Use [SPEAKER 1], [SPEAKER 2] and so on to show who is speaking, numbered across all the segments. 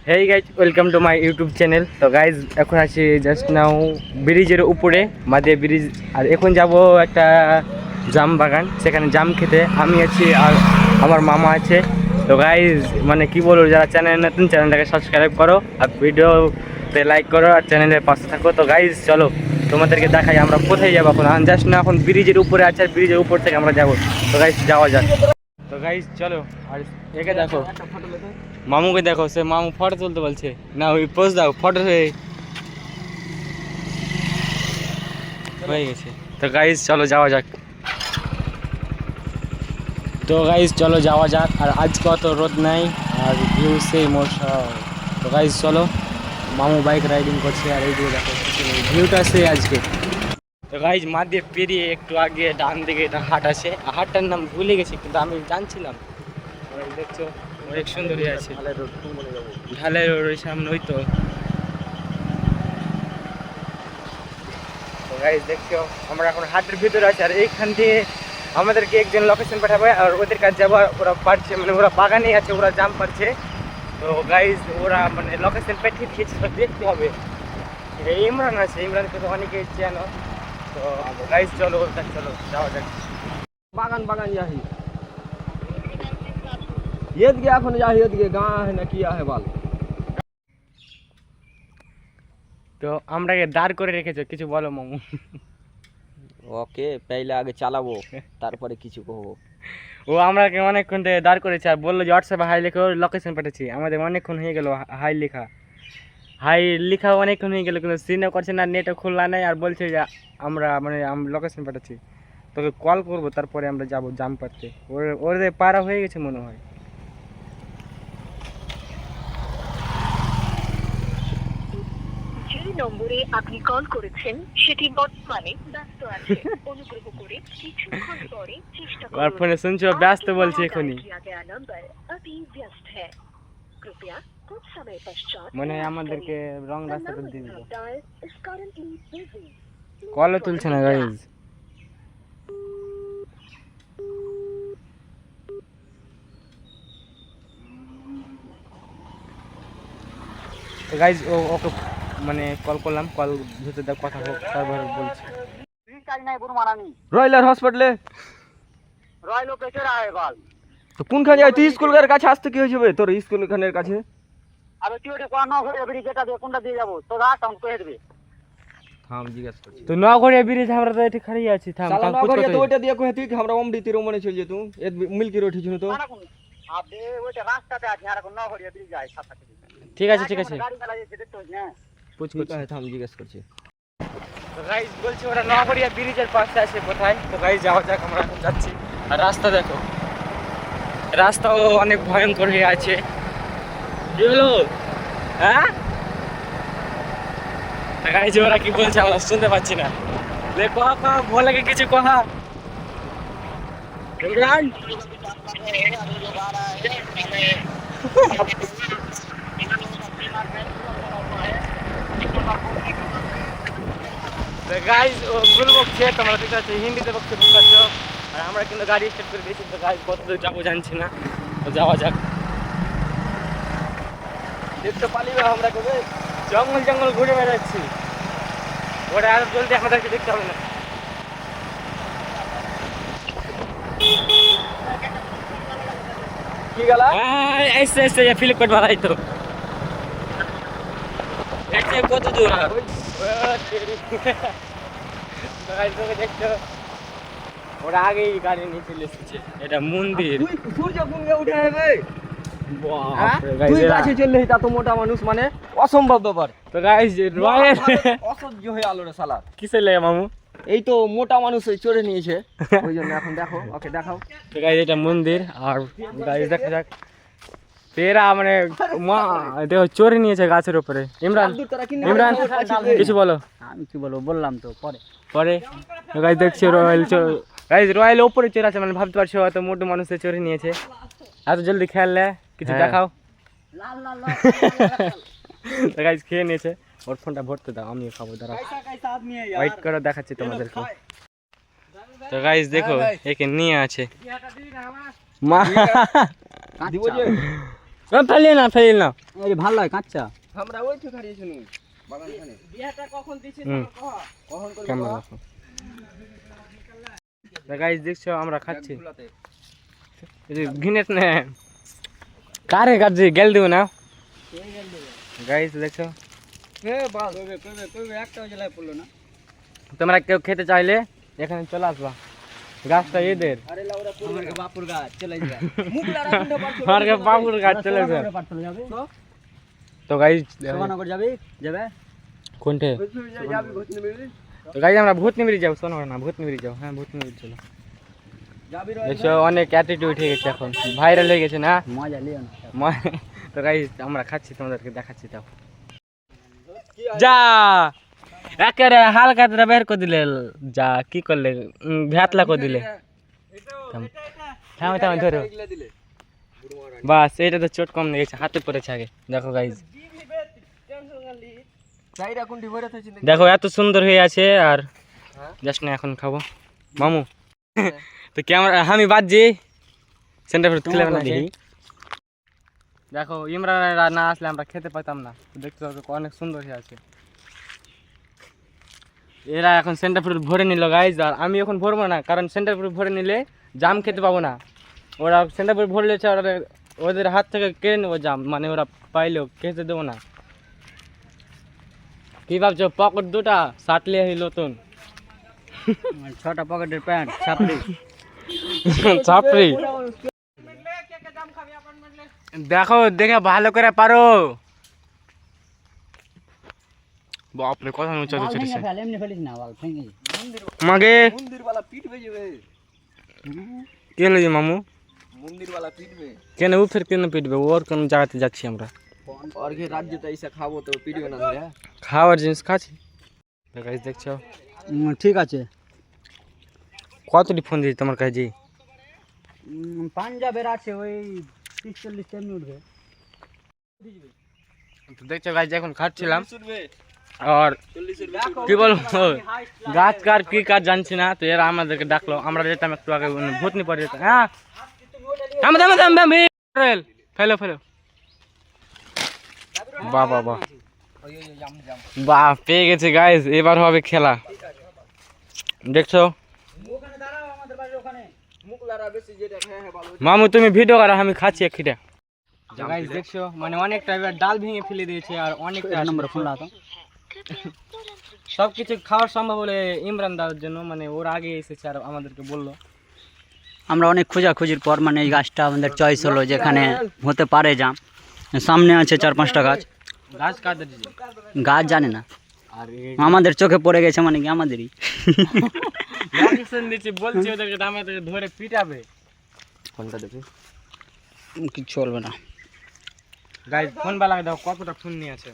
[SPEAKER 1] Hey guys, welcome to my YouTube channel. তো guys এখন আছি জাস্ট নাও ব্রিজের উপরে, মাদে ব্রিজ। আর এখন যাব একটা জাম বাগান, সেখানে জাম খেতে। আমি আছি আর আমার মামা আছে। তো গাইজ মানে কি বলবো, যারা চ্যানেল নতুন চ্যানেলটাকে সাবস্ক্রাইব করো আর ভিডিওতে লাইক করো আর চ্যানেলের পাশে থাকো। তো গাইজ চলো তোমাদেরকে দেখাই আমরা কোথায় যাবো। এখন জাস্ট না এখন ব্রিজের উপরে আছে, আর ব্রিজের উপর থেকে আমরা যাবো। তো গাইজ যাওয়া যাক। তো গাইজ চলো, আর একে দেখো, মামুকে দেখো, সে মামু ফটো তুলতে বলছে না, ওই পোজ দাও, ফটো হয়ে গেছে। তো গাইজ চলো যাওয়া যাক। তো গাইজ চলো যাওয়া যাক। আর আজকে অত রোদ নাই আর ভিউ সেই মৌসুম। তো গাইজ চলো, মামু বাইক রাইডিং করছে আর এইদিকে দেখো ভিউটা সে আজকে। তো গাইজ মাঝে পেরিয়ে একটু আগে ডান দিকে একটা হাট আছে, হাটটার নাম ভুলে গেছি কিন্তু আমি জানছিলাম। দেখছো অনেক সুন্দরই আছে, ঢালাই রোডের সামনে ওই তো। গাইজ দেখছো আমরা এখন হাটের ভিতরে আছি, আর এইখান দিয়ে আমাদেরকে একজন লোকেশন পাঠাবে আর ওদের কাছে যাবো। ওরা পারছে, মানে ওরা বাগানে আছে, ওরা জাম পারছে। তো গাইজ ওরা মানে লোকেশন পাঠিয়ে দিয়েছে, তো দেখতে হবে। ইমরান আছে, ইমরানকে তো অনেকে চেনো। তো গাইজ চলো ওর কাছে, চলো যাওয়া যাক।
[SPEAKER 2] বাগান বাগান যাহি এদিকে এখন যাহি, এদিকে গা है না কিয়া है বাল।
[SPEAKER 1] তো আমরাকে দাঁড় করে রেখেছো, কিছু বলো মামু।
[SPEAKER 2] ওকে পহলে আগে চালাবো তারপরে কিছু কহবো।
[SPEAKER 1] ও আমরাকে অনেকক্ষণ থেকে দাঁড় করেছে আর বললো যে হোয়াটসঅ্যাপে হাই লেখো, লোকেশন পাঠাচ্ছি। আমাদের অনেকক্ষণ হয়ে গেল হাই লেখা, অনেকক্ষণ হয়ে গেলো, কিন্তু সিনও করছে না, নেটও খোলা নাই। আর বলছে যে আমরা মানে লোকেশন পাঠাচ্ছি, তোকে কল করবো, তারপরে আমরা যাবো জাম পাড়তে। ওদের পাড়া হয়ে গেছে মনে হয়।
[SPEAKER 3] যে নম্বরে আপনি কল করেছেন সেটি বর্তমানে ব্যস্ত আছে। অনুগ্রহ করে কিছুক্ষণ পরে চেষ্টা করুন।
[SPEAKER 1] আর ফোনে শুনছো ব্যস্ত বলছে এখনই। মনে হয় আমাদেরকে রং রাস্তাটা দিয়ে দিল, কলও তুলছে না গাইজ। তো গাইজ ওকে মানে কল করলাম, কল ধরতে দাও, কথা হোক, তারপর বলছি।
[SPEAKER 2] রয়্যাল হসপিটালে
[SPEAKER 4] রয়্যাল পেছনে আয় বাল।
[SPEAKER 2] তো কোনখানে যাই? তুই স্কুলের কাছে আসতে কি হয়েছে তোর? স্কুল এখানের কাছে
[SPEAKER 4] আরে তুই ওটা কোন ঘরে ব্রিজ যেটা দিয়ে কোনটা দিয়ে যাবো তো রাত আমি কয়ে দেবে।
[SPEAKER 2] থাম জিজ্ঞাসা করছি।
[SPEAKER 1] তো নগরিয়া ব্রিজ আমরা তো এটি খাড়িয়ে আছি, থাম
[SPEAKER 2] চালা
[SPEAKER 1] থাম,
[SPEAKER 2] না
[SPEAKER 1] কুছ
[SPEAKER 2] করিয়া তো
[SPEAKER 1] করতে।
[SPEAKER 2] ওইটা দিয়ে কহে তুই আমরা অমডি তীর মনে চল যেতু এ মিলকি রোড ছিল তো।
[SPEAKER 4] আবে ওইটা রাস্তাতে আছে, আর কোন ঘরে ব্রিজ যায় সাথে সাথে।
[SPEAKER 1] ঠিক আছে ঠিক আছে,
[SPEAKER 4] গাড়ি চালায় যেতে তো না।
[SPEAKER 1] কুছ
[SPEAKER 2] ঠিক
[SPEAKER 1] করছি।
[SPEAKER 2] আছে থাম জিজ্ঞাসা করছি।
[SPEAKER 1] তো গাইজ বলছি ওরা নগরিয়া ব্রিজের পাশে আছে কোথায়। তো গাইজ যাওয়া যাক, আমরা এখন যাচ্ছি। আর রাস্তা দেখো, রাস্তাও অনেক ভয়ঙ্কর হয়ে আছে। কি হলো? হ্যাঁ গাইজ ওরা কি বলছে আমরা শুনতে পাচ্ছি না। দেখো বলে কি কিছু কথা। ইমরান গাইজ ও ভুল বকছে, তোমরা ঠিক আছে হিন্দিতে বকছে, বুঝতে পারছো। আর আমরা কিন্তু গাড়ি স্টার্ট করে দিয়েছি। তো গাইজ কত দূর যাবো জানছি না, তো যাওয়া যাক। দেখতে পালিবে আমরা কবে জঙ্গল জঙ্গল ঘুরে বেড়াচ্ছি, ওরা আর জলদি আমাদেরকে দেখতে হবে না।
[SPEAKER 2] কি গেলা?
[SPEAKER 1] ऐसे ऐसे ये फ्लिप कट वाला ही तो ऐसे কত দূর আর দেখছো ওরা আগেই গাড়ি নিয়ে চলে এসেছে। এটা মন্দির।
[SPEAKER 2] তুই সূর্য কুঙ্গে উঠে হবে।
[SPEAKER 1] বাপরে
[SPEAKER 2] তুই
[SPEAKER 1] গাইস,
[SPEAKER 2] কাছে চললে তা তো মোটা মানুষ মানে অসম্ভব ব্যাপার।
[SPEAKER 1] তো গাইস রয়্যাল
[SPEAKER 2] অসহ্য হয়ে আলো রে শালা।
[SPEAKER 1] কিসে লাগে মামু?
[SPEAKER 2] এই তো মোটা মানুষ ওই চড়ে নিয়েছে, ওই জন্য এখন দেখো ওকে দেখাও।
[SPEAKER 1] তো গাইস এটা মন্দির। আর গাইস দেখা যাক পেরা মানে মা দেখো চোরে নিয়েছে গাছের উপরে। ইমরান ইমরান কিছু বলো।
[SPEAKER 4] আমি কি বলবো, বললাম তো পরে।
[SPEAKER 1] পরে তো গাইস দেখছি রয়্যাল গাইস রয়্যাল উপরে চড়ে আছে, মানে ভাবতে পারছো হয়তো মোটু মানুষে চড়ে নিয়েছে। এত জলদি খেয়াল কিছু দেখাও। তো গাইস খেয়ে নিয়েছে, ওর ফোনটা ভরতে দাও, আমিও খাবো, দাঁড়াও ওয়েট করে দেখাচ্ছি তোমাদেরকে। তো গাইস দেখো একে নিয়ে আছে মা।
[SPEAKER 2] দিব যে
[SPEAKER 1] ফেলি না
[SPEAKER 4] আরে ভালো লাগে কাঁচা
[SPEAKER 2] আমরা ওই তো খাড়িয়েছি নি বাগান খানে বিয়াটা কখন দিছিস
[SPEAKER 1] হুম।
[SPEAKER 2] কখন করবি
[SPEAKER 1] ক্যামেরা রাখো গাইস দেখছো আমরা খাচ্ছি ঘিনেস না কারে কাটছি গেল দিব না গাইস দেখছো
[SPEAKER 4] একটা জেলায় পড়লো না
[SPEAKER 1] তোমরা কেউ খেতে চাইলে এখানে চলে আসবা গাছটা এদের
[SPEAKER 2] আরে লাউরা আমার বাপুর গাছ চলে যা
[SPEAKER 1] আমার বাবুর গাছ চলে যায়
[SPEAKER 4] যাবে
[SPEAKER 1] তো গাইস
[SPEAKER 4] সোনানগর যাবে
[SPEAKER 1] কোনটে
[SPEAKER 2] যাবি ঘুরতে মিলি
[SPEAKER 1] তো গাইস আমরা ভূতনিবিড়ি যাবো শোনো না ভূতনিবিড়ি যাও হ্যাঁ ভূতনিবিড়ি চলো
[SPEAKER 2] যাবি
[SPEAKER 1] দেখছো অনেক অ্যাটিটিউড হয়ে গেছে এখন ভাইরাল হয়ে গেছে না
[SPEAKER 4] মজা লিও
[SPEAKER 1] তো গাইস আমরা খাচ্ছি তোমাদেরকে দেখাচ্ছি তাও যা একেবারে হালকা তোরা বের করে দিলে যা কি করলে ভ্যাতলা করে দিলে থামে থামে ধরো বাস এটা তো চোট কম লেগেছে হাতে পড়েছে আগে দেখো গাইস
[SPEAKER 2] চাইরা কুন্ডি ভরে থাকছিস
[SPEAKER 1] দেখো এত সুন্দর হয়ে আছে আর জাস্ট না এখন খাবো মামু তো ক্যামেরা আমি বাজছি সেন্টার ফ্রুট খেলে না দেখো ইমরান না আসলে আমরা খেতে পারতাম না দেখতে পাবো অনেক সুন্দর হয়ে আছে এরা এখন সেন্টার ফ্রুট ভরে নিল গাইজ আর আমি এখন ভরবো না কারণ সেন্টার ফ্রুট ভরে নিলে জাম খেতে পাবো না ওরা সেন্টার ফ্রুট ভরে নিয়েছে ওরা ওদের হাত থেকে কেড়ে নেবো জাম মানে ওরা পাইলেও খেতে দেবো না কি ভাবছো পকেট দুটা সাটলে নতুন
[SPEAKER 4] 6টা পকেটের প্যান্ট ছাপড়ি
[SPEAKER 1] চাপড়ি দেখো দেখে ভালো করে পারো বাপরে কথা উঁচা উঁচা
[SPEAKER 4] এমনি ফেলিস না বল ভেঙে
[SPEAKER 1] মাগে
[SPEAKER 2] মন্দির वाला पीट भेजबे
[SPEAKER 1] কেন যে মামু
[SPEAKER 2] মন্দির वाला পিটবে
[SPEAKER 1] কেন ও ফের কেন পিটবে ওর কোন জায়গাতে যাচ্ছি আমরা
[SPEAKER 2] और के राज्य तो ऐसा खाबो तो पिटबे ना रे
[SPEAKER 1] খাওয়ার জিনিস খাচ্ছি গাইস দেখছো
[SPEAKER 4] ঠিক আছে
[SPEAKER 1] কতটি ফোন দিয়েছি তোমার কাছে
[SPEAKER 4] পাঞ্জাবের আছে ওই 30-40 টাইম উঠবে
[SPEAKER 1] দেখছো গাইস এখন খাচ্ছিলাম
[SPEAKER 2] सुनबे
[SPEAKER 1] আর
[SPEAKER 2] 40 रुपए
[SPEAKER 1] কি বলবো গাছ কার কি কাজ জানছি না তো এরা আমাদেরকে ডাকলো আমরা যেতাম একটু আগে ভূতনি পড়ে যেতাম হ্যাঁ থামে থামে থামে ফেলো ফেলো বাহ বাহ বাহ বাহ পেয়ে গেছে গাইস এবার হবে খেলা দেখছো
[SPEAKER 2] মুখলারা বেশি যেটা হ্যাঁ হ্যাঁ ভালো
[SPEAKER 1] মামু তুমি ভিডিও করো আমি খাচ্ছি একখিটা গাইস দেখছো মানে অনেকটা এবার ডাল ভেঙে ফেলে দিয়েছে আর অনেকটা
[SPEAKER 4] নম্বর ফোন লাগাতো
[SPEAKER 1] সব কিছু খাওয়ার সম্ভব হলে ইমরান দাদার জন্য মানে ওর আগে এসেছে আর আমাদেরকে বললো
[SPEAKER 4] আমরা অনেক খোঁজাখুঁজির পর মানে এই গাছটা আমাদের চয়েস হলো যেখানে হতে পারে জাম সামনে আছে 4-5টা গাছ
[SPEAKER 1] গাছ কাদের
[SPEAKER 4] গাছ জানে না
[SPEAKER 1] আর
[SPEAKER 4] আমাদের চোখে পড়ে গেছে মানে কি আমাদেরই
[SPEAKER 1] লোকেশন দিচ্ছি বলছি ওদেরকে আমাদেরকে ধরে পিটাবে
[SPEAKER 2] ফোনটা দেখি
[SPEAKER 4] কি চলবে না
[SPEAKER 1] গাইস ফোন বালা দাও কতটা ফোন নিয়ে আছে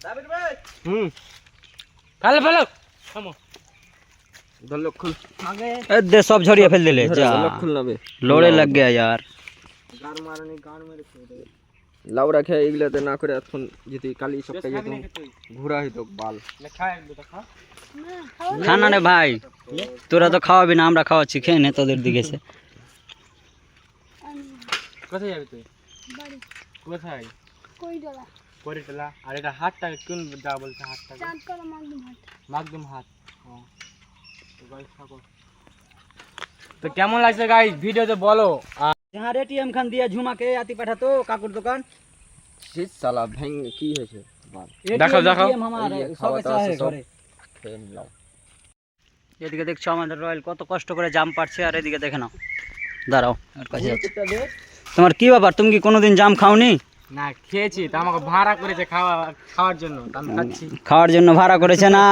[SPEAKER 2] দাবির ভাই
[SPEAKER 1] ফেলো ফেলো থামো
[SPEAKER 2] দলক খুল
[SPEAKER 4] दे सब झड़िया फेल दिले जा
[SPEAKER 2] দলক খুল নাবে
[SPEAKER 4] लोड़े लग गया यार
[SPEAKER 1] গান মারানি গান মেরে ছেড়ে
[SPEAKER 2] লাউরা খেয়ে এগুলাতে না করে এখন যদি কালি সপ্তাহে যেত ঘোরা হইতো বাল
[SPEAKER 1] লেখা এক দুটো খা
[SPEAKER 4] खाना रे भाई তোরা তো খাওয়াবি না আমরা খাওয়াচ্ছি খেয়ে নে তোদের দিকে সে
[SPEAKER 1] কোথায় যাবি তুই বাড়ি কোথায় করিটলা আর এটা হাতটা কোন যা বলছে হাতটা মাগদুম হাত তো গাইস থাকো তো কেমন লাগছে গাইস ভিডিওতে বলো
[SPEAKER 4] जहां एटीएम खान दिया झुमा के आती पाठा तो काकुर दुकान
[SPEAKER 2] শীত সালা ভ্যাং কি হয়েছে বাল
[SPEAKER 1] দেখাও দেখাও
[SPEAKER 4] ATM हमारे सब আছে ঘরে
[SPEAKER 2] খেয়ে নিলাম
[SPEAKER 4] এদিকে দেখছো আমাদের রয়্যাল কত কষ্ট করে জাম পাড়ছে আর এদিকে দেখে নাও দাঁড়াও আর কাছে যাচ্ছে তোমার কি ব্যাপার তুমি কি কোনোদিন জাম খাওনি
[SPEAKER 1] না খেয়েছি তো আমাকে ভাড়া করেছে খাওয়ার জন্য তো আমি খাচ্ছি
[SPEAKER 4] খাওয়ার জন্য ভাড়া করেছে না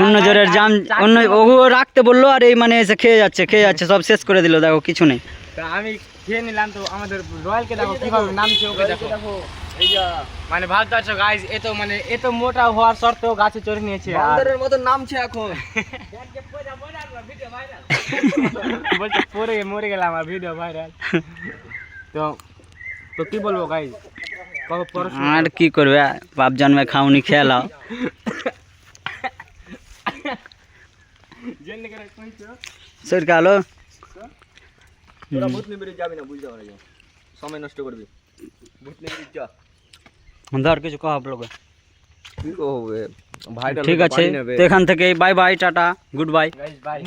[SPEAKER 4] অন্য জোরের জাম অন্য ও রাখতে বললো আর এই মানে এসে খেয়ে যাচ্ছে সব শেষ করে দিল দেখো কিছু নেই
[SPEAKER 1] তো আমি খেয়ে নিলাম তো আমাদের রয়্যালকে দেখো কিভাবে নামছে ওকে দেখো
[SPEAKER 2] এই যা
[SPEAKER 1] মানে ভাবতে পারছো গাইস এত মোটা হওয়ার সত্ত্বেও গাছে চড়ে নিয়েছে আর
[SPEAKER 2] বান্দরের মতো নামছে এখন
[SPEAKER 1] বলছে পরে মরে গেলাম আর ভিডিও ভাইরাল তো তো কি বলবো গাইস কবে পড়াশোনা
[SPEAKER 4] আর কি করবে বাপ জন্মে খাওনি খেয়ে লাও
[SPEAKER 1] জেনে করে কইছো
[SPEAKER 4] শরীর কালো
[SPEAKER 2] তোরা ভূত নিবিড়ে যাবি না বুঝতে পারছিস সময় নষ্ট করবি
[SPEAKER 4] ধর কিছু কহ ব্লগে।
[SPEAKER 2] কি হবে ভাইটা
[SPEAKER 4] ঠিক আছে, তো এখান থেকে bye bye, tata, good bye.
[SPEAKER 1] Guys bye.